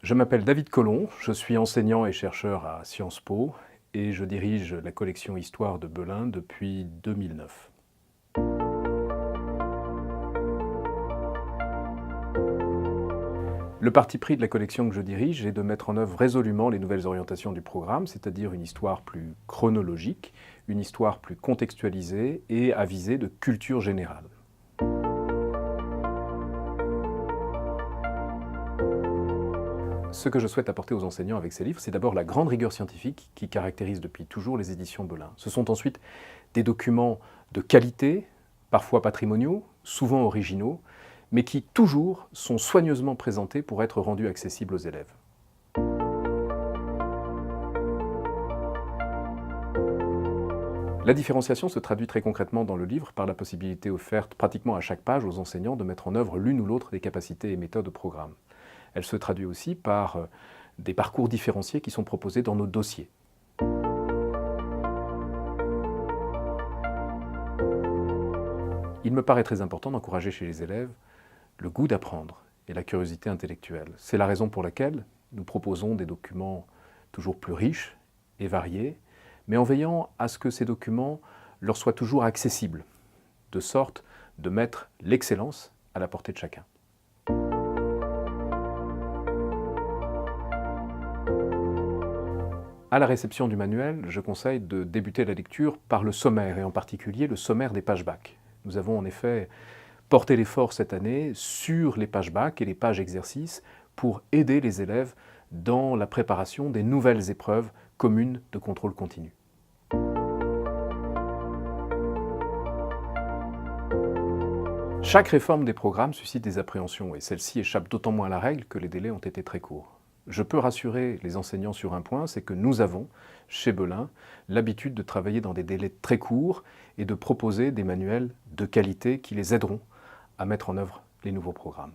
Je m'appelle David Collomb, je suis enseignant et chercheur à Sciences Po et je dirige la collection Histoire de Belin depuis 2009. Le parti pris de la collection que je dirige est de mettre en œuvre résolument les nouvelles orientations du programme, c'est-à-dire une histoire plus chronologique, une histoire plus contextualisée et à visée de culture générale. Ce que je souhaite apporter aux enseignants avec ces livres, c'est d'abord la grande rigueur scientifique qui caractérise depuis toujours les éditions Belin. Ce sont ensuite des documents de qualité, parfois patrimoniaux, souvent originaux, mais qui toujours sont soigneusement présentés pour être rendus accessibles aux élèves. La différenciation se traduit très concrètement dans le livre par la possibilité offerte pratiquement à chaque page aux enseignants de mettre en œuvre l'une ou l'autre des capacités et méthodes au programme. Elle se traduit aussi par des parcours différenciés qui sont proposés dans nos dossiers. Il me paraît très important d'encourager chez les élèves le goût d'apprendre et la curiosité intellectuelle. C'est la raison pour laquelle nous proposons des documents toujours plus riches et variés, mais en veillant à ce que ces documents leur soient toujours accessibles, de sorte de mettre l'excellence à la portée de chacun. À la réception du manuel, je conseille de débuter la lecture par le sommaire, et en particulier le sommaire des pages bac. Nous avons en effet porté l'effort cette année sur les pages bac et les pages exercices pour aider les élèves dans la préparation des nouvelles épreuves communes de contrôle continu. Chaque réforme des programmes suscite des appréhensions et celle-ci échappe d'autant moins à la règle que les délais ont été très courts. Je peux rassurer les enseignants sur un point, c'est que nous avons, chez Belin, l'habitude de travailler dans des délais très courts et de proposer des manuels de qualité qui les aideront à mettre en œuvre les nouveaux programmes.